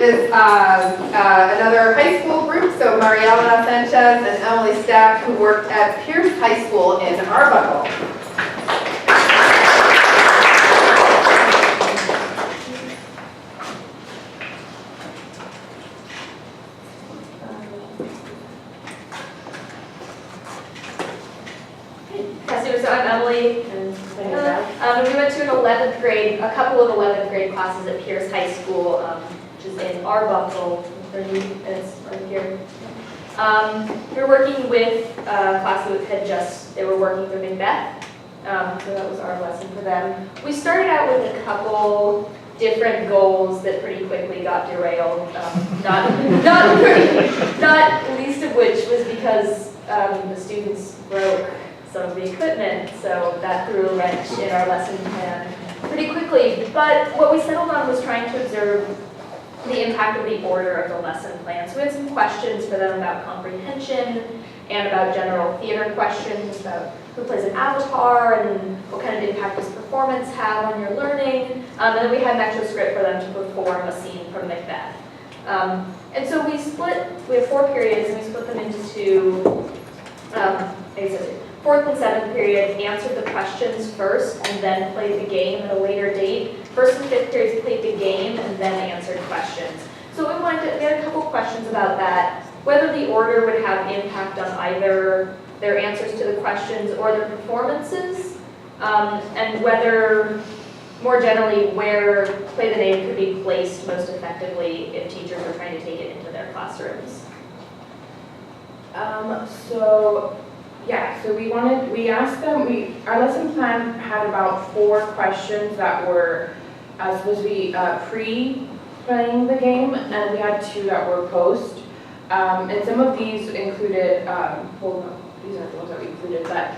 is another high school group, so Mariela Sanchez and Emily Stack, who worked at Pierce High School in Arbuckle. So I'm Emily, and we went to an 11th grade, a couple of 11th grade classes at Pierce High School, which is in Arbuckle, 30 minutes right here. We were working with a class that they were working through Macbeth, so that was our lesson for them. We started out with a couple different goals that pretty quickly got derailed, not least of which was because the students broke some of the equipment, so that threw a wrench in our lesson plan pretty quickly. But what we settled on was trying to observe the impact of the order of the lesson plan. So we had some questions for them about comprehension and about general theater questions about who plays an avatar and what kind of impact does performance have on your learning. And then we had an extra script for them to perform a scene from Macbeth. And so we have 4 periods, and we split them into 2, fourth and 7th period answered the questions first and then played the game at a later date. 1st and 5th periods played the game and then answered questions. So we had a couple questions about that, whether the order would have impact on either their answers to the questions or their performances, and whether, more generally, where Play the Knave could be placed most effectively if teachers were trying to take it into their classrooms. So we asked them, our lesson plan had about 4 questions that were supposed to be pre-playing the game, and we had 2 that were post. And some of these included, these aren't the ones that we included, but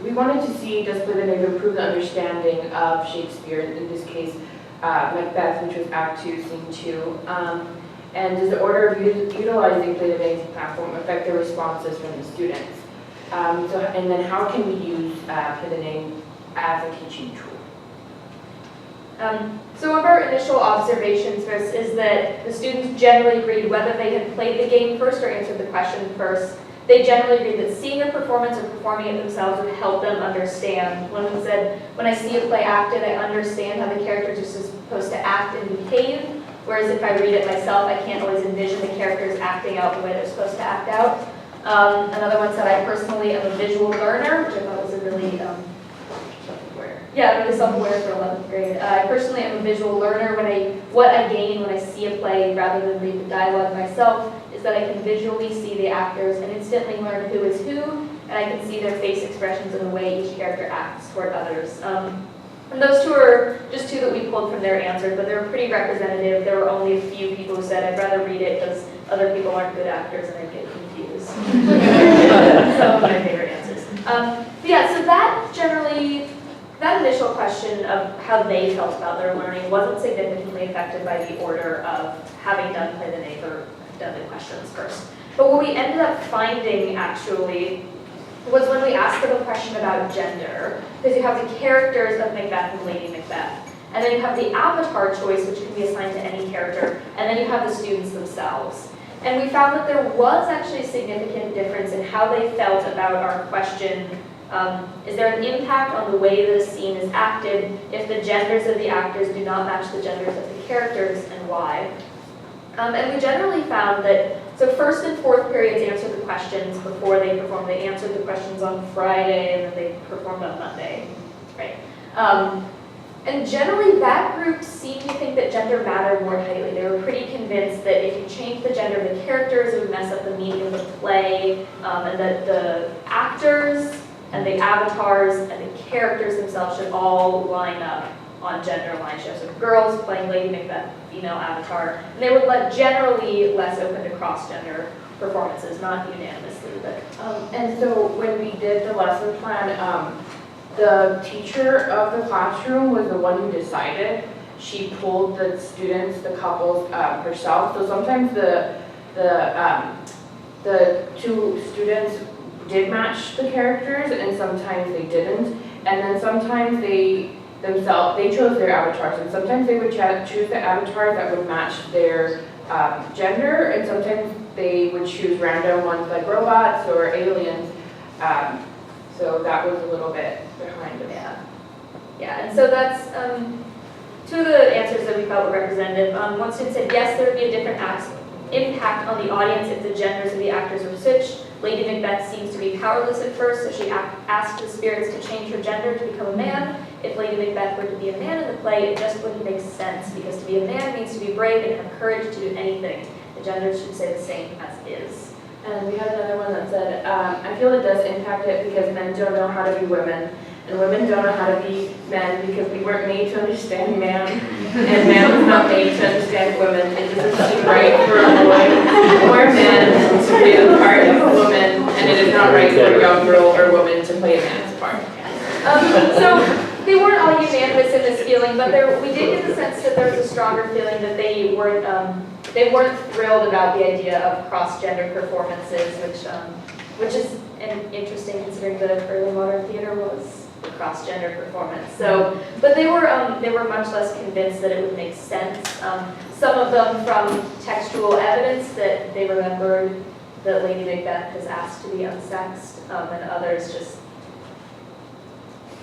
we wanted to see, does Play the Knave improve the understanding of Shakespeare, in this case, Macbeth, which was Act 2, Scene 2. And does the order of utilizing Play the Knave platform affect the responses from the students? And then how can we use Play the Knave as a teaching tool? So one of our initial observations first is that the students generally agreed whether they had played the game first or answered the question first. They generally agreed that seeing a performance or performing it themselves would help them understand. One of them said, when I see a play acted, I understand how the characters are supposed to act and behave. Whereas if I read it myself, I can't always envision the characters acting out the way they're supposed to act out. Another one said, I personally am a visual learner, which I thought was a really self-aware for 11th grade. I personally am a visual learner. What I gain when I see a play rather than read the dialogue myself is that I can visually see the actors and instantly learn who is who, and I can see their face expressions and the way each character acts toward others. And those 2 are just 2 that we pulled from their answers, but they were pretty representative. There were only a few people who said, I'd rather read it because other people aren't good actors and I get confused. Some of my favorite answers. So that initial question of how they felt about their learning wasn't significantly affected by the order of having done Play the Knave or done the questions first. But what we ended up finding, actually, was when we asked them a question about gender, because you have the characters of Macbeth and Lady Macbeth, and then you have the avatar choice, which can be assigned to any character, and then you have the students themselves. And we found that there was actually a significant difference in how they felt about our question, is there an impact on the way that a scene is acted if the genders of the actors do not match the genders of the characters, and why? And we generally found that, so 1st and 4th periods answered the questions before they performed. They answered the questions on Friday, and then they performed on Monday, right? And generally, that group seemed to think that gender mattered more tightly. They were pretty convinced that if you change the gender of the characters, it would mess up the meaning of the play, and that the actors and the avatars and the characters themselves should all line up on gender lines. So girls playing Lady Macbeth, female avatar, and they were generally less open to cross-gender performances, not unanimously. But And so when we did the lesson plan, the teacher of the classroom was the one who decided. She pulled the students, the couples, herself. So sometimes the 2 students did match the characters, and sometimes they didn't. And then sometimes they themselves, they chose their avatars, and sometimes they would choose the avatars that would match their gender, and sometimes they would choose random ones like robots or aliens. So that was a little bit behind it. Yeah, and so that's two of the answers that we felt were representative. One student said, yes, there would be a different impact on the audience if the genders of the actors were switched. Lady Macbeth seems to be powerless at first, so she asked the spirits to change her gender to become a man. If Lady Macbeth were to be a man in the play, it just wouldn't make sense, because to be a man means to be brave and have courage to do anything. The genders should stay the same as is. And we had another one that said, I feel it does impact it because men don't know how to be women, and women don't know how to be men because we weren't made to understand man, and man was not made to understand women. It doesn't seem right for a boy or a man to play the part of a woman, and it is not right for a young girl or woman to play a man's part. So they weren't all unanimous in this feeling, but we did get the sense that there was a stronger feeling that they weren't thrilled about the idea of cross-gender performances, which is interesting considering that early modern theater was a cross-gender performance. So, but they were much less convinced that it would make sense. Some of them from textual evidence that they remembered that Lady Macbeth was asked to be unsexed, and others just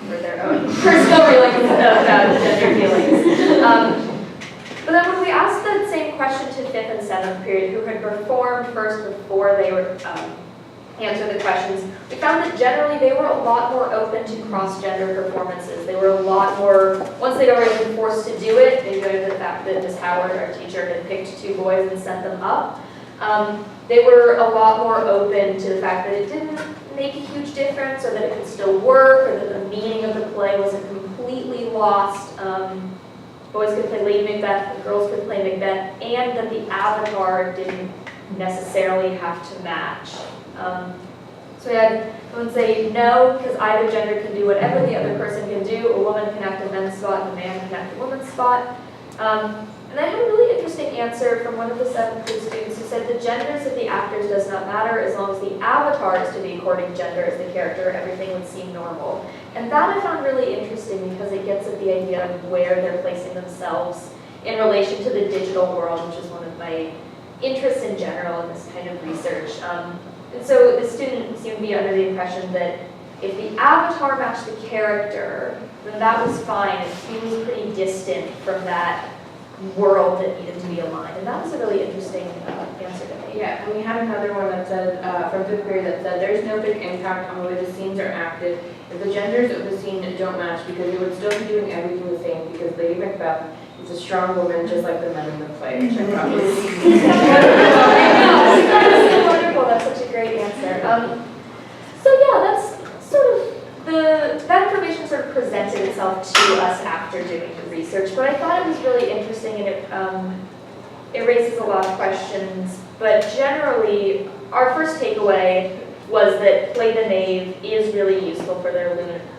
for their own personal feelings about gender feelings. But then when we asked the same question to 5th and 7th period, who had performed first before they were answer the questions, we found that generally they were a lot more open to cross-gender performances. They were a lot more, once they'd already been forced to do it, maybe due to the fact that Ms. Howard, our teacher, had picked 2 boys and sent them up, they were a lot more open to the fact that it didn't make a huge difference, or that it could still work, or that the meaning of the play wasn't completely lost. Boys could play Lady Macbeth, the girls could play Macbeth, and that the avatar didn't necessarily have to match. So we had someone say no, because either gender can do whatever the other person can do. A woman can act a men's spot, and a man can act a woman's spot. And I had a really interesting answer from one of the 7th grade students who said the genders of the actors does not matter as long as the avatar is to the according gender as the character, everything would seem normal. And that I found really interesting because it gets at the idea of where they're placing themselves in relation to the digital world, which is one of my interests in general in this kind of research. And so the student seemed to be under the impression that if the avatar matched the character, then that was fine. It seems pretty distant from that world that needed to be aligned. And that was a really interesting answer to me. Yeah, and we had another one that said, from 5th grade, that said, there's no big impact on the way the scenes are acted if the genders of the scene don't match, because it would still be doing everything the same, because Lady Macbeth is a strong woman just like the men in the play, which I thought was That was wonderful. That's such a great answer. So yeah, that's sort of that information sort of presented itself to us after doing the research, but I thought it was really interesting, and it raises a lot of questions. But generally, our first takeaway was that Play the Knave is really useful for their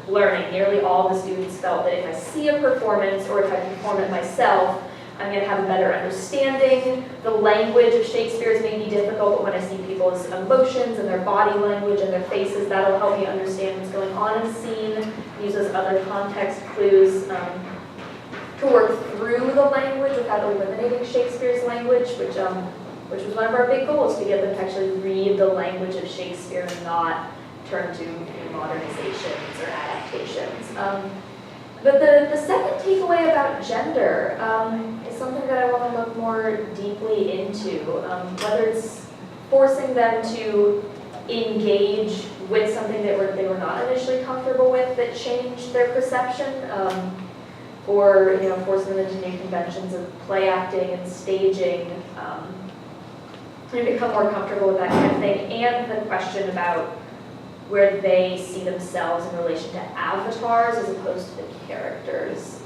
learning. Nearly all the students felt that if I see a performance, or if I perform it myself, I'm going to have a better understanding. The language of Shakespeare may be difficult, but when I see people's emotions and their body language and their faces, that'll help me understand what's going on in the scene, use those other context clues to work through the language without eliminating Shakespeare's language, which was one of our big goals, to get them to actually read the language of Shakespeare and not turn to modernizations or adaptations. But the second takeaway about gender is something that I want to look more deeply into, whether it's forcing them to engage with something that they were not initially comfortable with that changed their perception, or forcing them into new conventions of play acting and staging, and become more comfortable with that kind of thing, and the question about where they see themselves in relation to avatars as opposed to the characters.